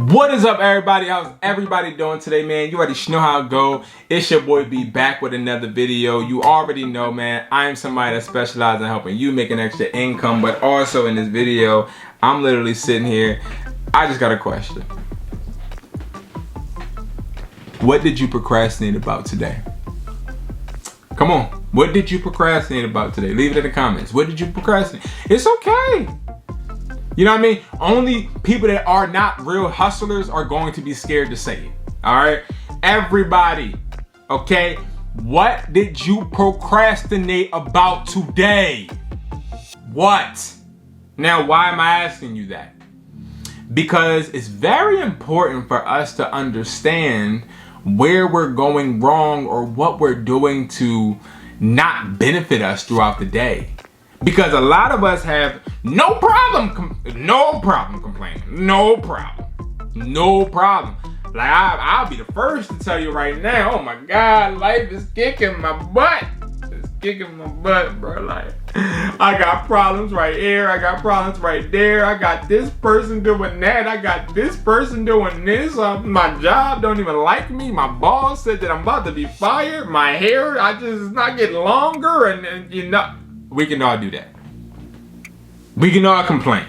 What is up, everybody? How's everybody doing today, man? You already know how it go. It's your boy B back with another video. You already know, man, I am somebody that specializes in helping you make an extra income, but also in this video, I'm literally sitting here. I just got a question. What did you procrastinate about today? Come on. What did you procrastinate about today? Leave it in the comments. What did you procrastinate? It's okay. You know what I mean? Only people that are not real hustlers are going to be scared to say it. All right? Everybody, okay? What did you procrastinate about today? What? Now, why am I asking you that? Because it's very important for us to understand where we're going wrong or what we're doing to not benefit us throughout the day. Because a lot of us have no problem complaining. No problem. Like, I'll be the first to tell you right now, oh my God, life is kicking my butt. It's kicking my butt, bro. Like, I got problems right here. I got problems right there. I got this person doing that. I got this person doing this. My job don't even like me. My boss said that I'm about to be fired. My hair, it's not getting longer. And you know, we can all do that. We can all complain.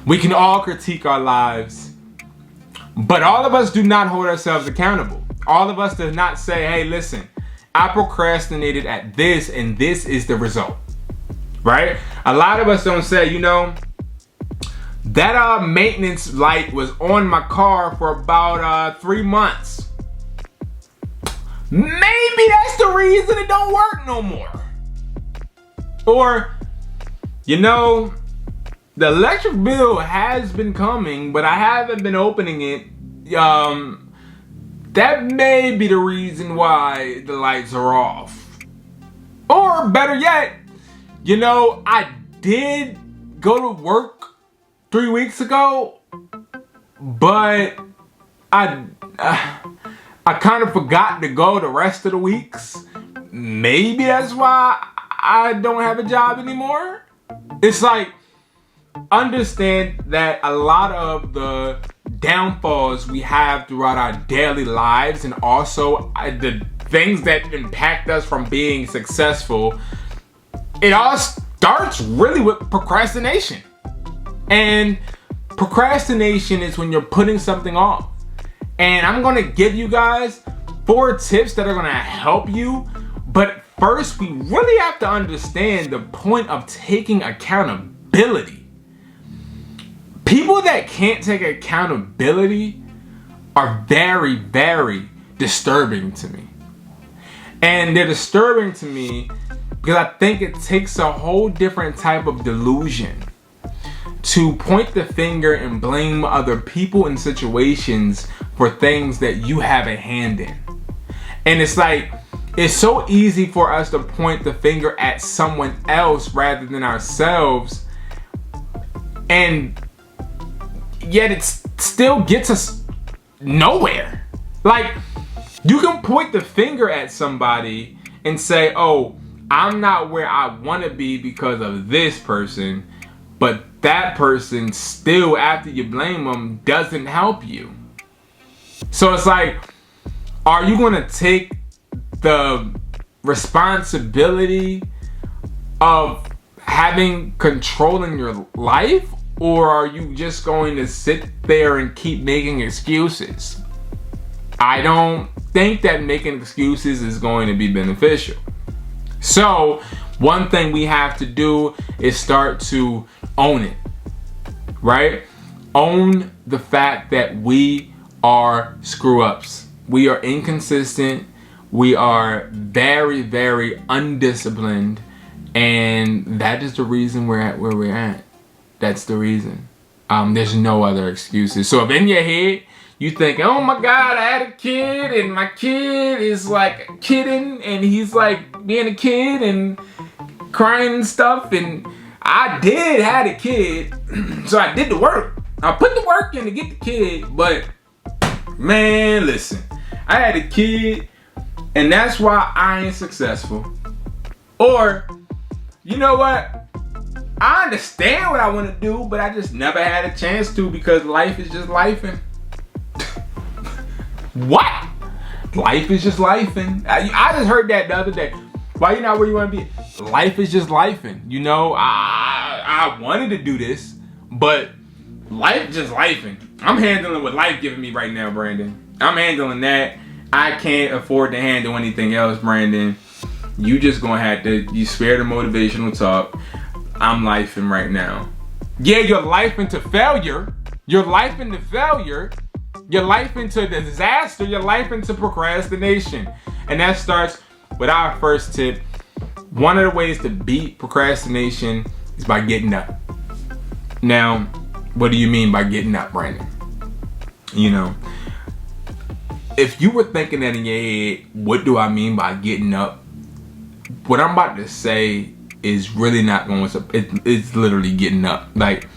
We can all critique our lives. But all of us do not hold ourselves accountable. All of us do not say, hey, listen, I procrastinated at this and this is the result. Right? A lot of us don't say, you know, that maintenance light was on my car for about 3 months. Maybe that's the reason it don't work no more. Or, you know, the electric bill has been coming, but I haven't been opening it. That may be the reason why the lights are off. Or better yet, you know, I did go to work 3 weeks ago, but I kind of forgot to go the rest of the weeks. Maybe that's why I don't have a job anymore. It's like, understand that a lot of the downfalls we have throughout our daily lives and also the things that impact us from being successful, it all starts really with procrastination. And procrastination is when you're putting something off. And I'm gonna give you guys 4 tips that are gonna help you. But first, we really have to understand the point of taking accountability. People that can't take accountability are very, very disturbing to me. And they're disturbing to me because I think it takes a whole different type of delusion to point the finger and blame other people and situations for things that you have a hand in. And it's like, it's so easy for us to point the finger at someone else rather than ourselves. And yet it still gets us nowhere. Like, you can point the finger at somebody and say, oh, I'm not where I want to be because of this person. But that person still, after you blame them, doesn't help you. So it's like, are you going to take the responsibility of having control in your life, or are you just going to sit there and keep making excuses? I don't think that making excuses is going to be beneficial. So one thing we have to do is start to own it, right? Own the fact that we are screw-ups. We are inconsistent. We are very, very undisciplined, and that is the reason we're at where we're at. That's the reason. There's no other excuses. So if in your head you think, oh my God, I had a kid and my kid is like kidding and he's like being a kid and crying and stuff, and I did have a kid, so I did the work. I put the work in to get the kid, but man, listen, I had a kid, and that's why I ain't successful. Or, you know what? I understand what I want to do, but I just never had a chance to because life is just lifing. What? Life is just lifing. I just heard that the other day. Why you not where you want to be? Life is just lifing. You know, I wanted to do this, but life just lifing. I'm handling what life giving me right now, Brandon. I'm handling that. I can't afford to handle anything else, Brandon. You just gonna have to, you spare the motivational talk. I'm lifing right now. Yeah, you're life into failure. You're life into failure. Your life into disaster, your life into procrastination. And that starts with our first tip. One of the ways to beat procrastination is by getting up. Now, what do you mean by getting up, Brandon? You know, if you were thinking that in your head, what do I mean by getting up? What I'm about to say is really not going to, it's literally getting up. Like,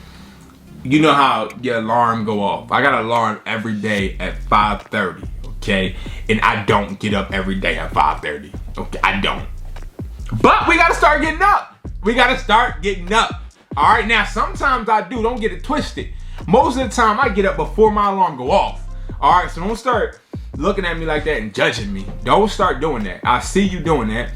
you know how your alarm go off. I got an alarm every day at 5:30, okay? And I don't get up every day at 5:30, okay? I don't. But we gotta start getting up. We gotta start getting up. All right, now sometimes I do, don't get it twisted. Most of the time I get up before my alarm go off. All right, so don't start looking at me like that and judging me. Don't start doing that. I see you doing that.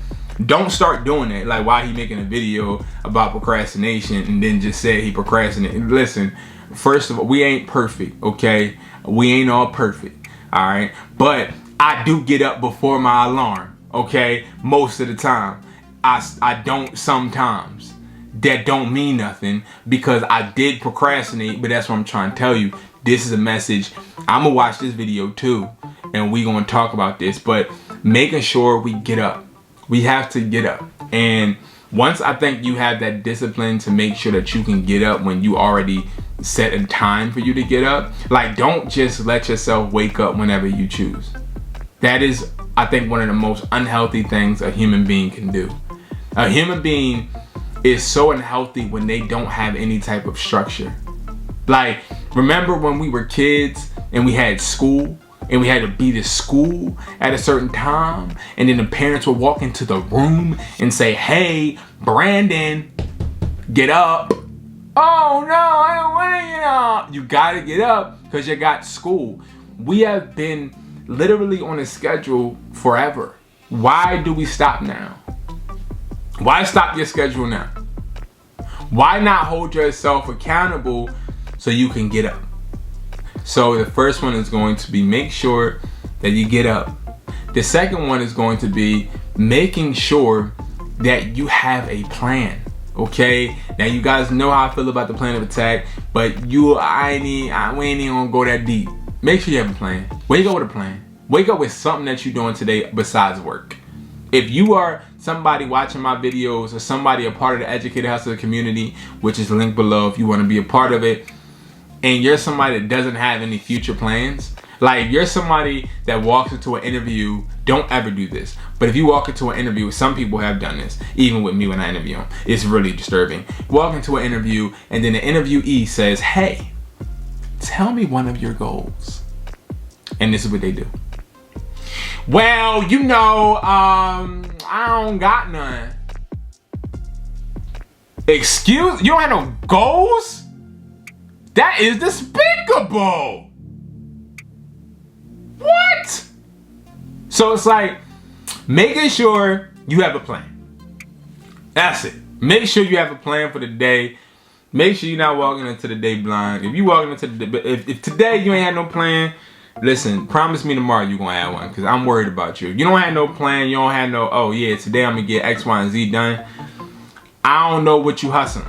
Don't start doing that. Like, why he making a video about procrastination and then just said he procrastinated. Listen, first of all, we ain't perfect, okay? We ain't all perfect, all right? But I do get up before my alarm, okay? Most of the time. I don't sometimes. That don't mean nothing because I did procrastinate, but that's what I'm trying to tell you. This is a message. I'm gonna watch this video too, and we gonna talk about this, but making sure we get up. We have to get up. And once I think you have that discipline to make sure that you can get up when you already set a time for you to get up, like, don't just let yourself wake up whenever you choose. That is, I think, one of the most unhealthy things a human being can do. A human being is so unhealthy when they don't have any type of structure. Like, remember when we were kids and we had school? And we had to be to school at a certain time, and then the parents would walk into the room and say, "Hey, Brandon, get up." Oh no, I don't want to get up. You gotta get up because you got school. We have been literally on a schedule forever. Why do we stop now? Why stop your schedule now? Why not hold yourself accountable so you can get up? So the first one is going to be make sure that you get up. The second one is going to be making sure that you have a plan. Okay? Now you guys know how I feel about the plan of attack, but we ain't even gonna go that deep. Make sure you have a plan. Wake up with a plan. Wake up with something that you're doing today besides work. If you are somebody watching my videos or somebody a part of the Educated Hustler community, which is linked below if you want to be a part of it, and you're somebody that doesn't have any future plans, like, if you're somebody that walks into an interview, don't ever do this. But if you walk into an interview, some people have done this, even with me when I interview them. It's really disturbing. Walk into an interview and then the interviewee says, "Hey, tell me one of your goals." And this is what they do. "Well, you know, I don't got none." Excuse? You don't have no goals? That is despicable. What? So it's like making sure you have a plan. That's it. Make sure you have a plan for the day. Make sure you're not walking into the day blind. If you walking into the day, if today you ain't had no plan, listen, promise me tomorrow you're gonna have one, because I'm worried about you. You don't have no plan, you don't have no, oh yeah, today I'm gonna get X, Y, and Z done. I don't know what you hustling.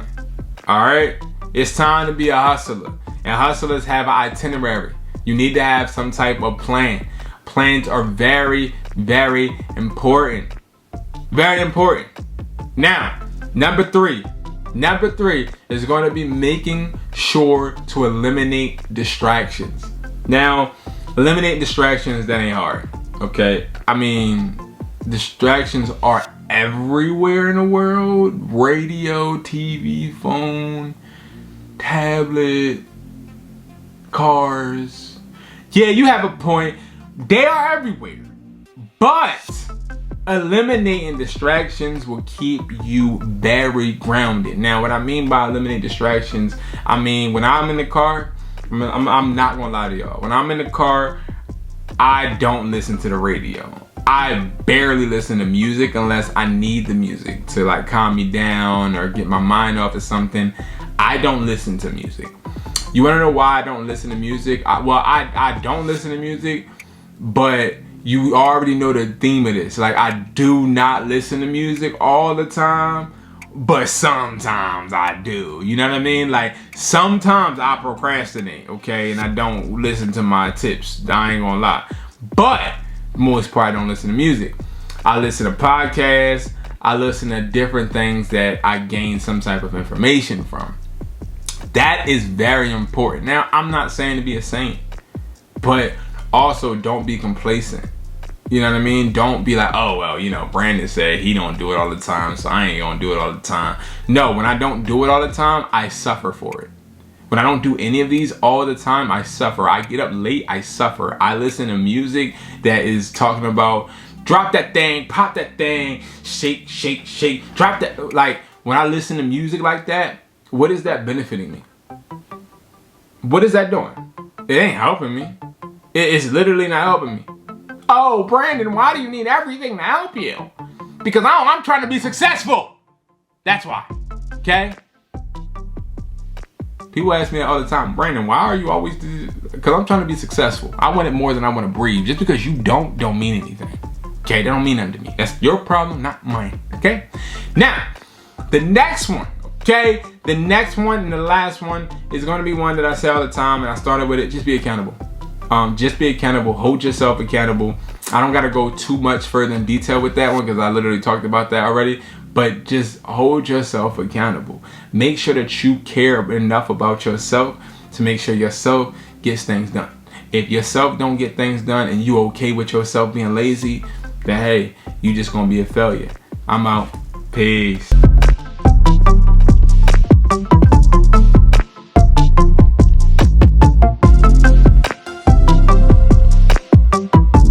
Alright? It's time to be a hustler. And hustlers have an itinerary. You need to have some type of plan. Plans are very, very important. Very important. Now, number three is going to be making sure to eliminate distractions. Now, eliminate distractions, that ain't hard, okay? I mean, distractions are everywhere in the world. Radio, TV, phone, tablet, cars. Yeah, you have a point. They are everywhere. But eliminating distractions will keep you very grounded. Now, what I mean by eliminate distractions, I mean when I'm in the car, I'm not gonna lie to y'all. When I'm in the car, I don't listen to the radio. I barely listen to music unless I need the music to like calm me down or get my mind off of something. I don't listen to music. You wanna know why I don't listen to music? I don't listen to music, but you already know the theme of this. Like, I do not listen to music all the time, but sometimes I do. You know what I mean? Like, sometimes I procrastinate, okay? And I don't listen to my tips. I ain't gonna lie. But most part, I don't listen to music. I listen to podcasts. I listen to different things that I gain some type of information from. That is very important. Now, I'm not saying to be a saint, but also don't be complacent. You know what I mean? Don't be like, oh, well, you know, Brandon said he don't do it all the time, so I ain't gonna do it all the time. No, when I don't do it all the time, I suffer for it. When I don't do any of these all the time, I suffer. I get up late, I suffer. I listen to music that is talking about drop that thing, pop that thing, shake, shake, shake, drop that. Like, when I listen to music like that, what is that benefiting me? What is that doing? It ain't helping me. It's literally not helping me. Oh, Brandon, why do you need everything to help you? Because I'm trying to be successful. That's why. Okay? People ask me that all the time, Brandon, why are you always... Because I'm trying to be successful. I want it more than I want to breathe. Just because you don't mean anything. Okay? That don't mean nothing to me. That's your problem, not mine. Okay? Now, the next one. Okay? The next one and the last one is going to be one that I say all the time, and I started with it. Just be accountable. Just be accountable. Hold yourself accountable. I don't got to go too much further in detail with that one because I literally talked about that already. But just hold yourself accountable. Make sure that you care enough about yourself to make sure yourself gets things done. If yourself don't get things done and you okay with yourself being lazy, then hey, you just gonna be a failure. I'm out. Peace.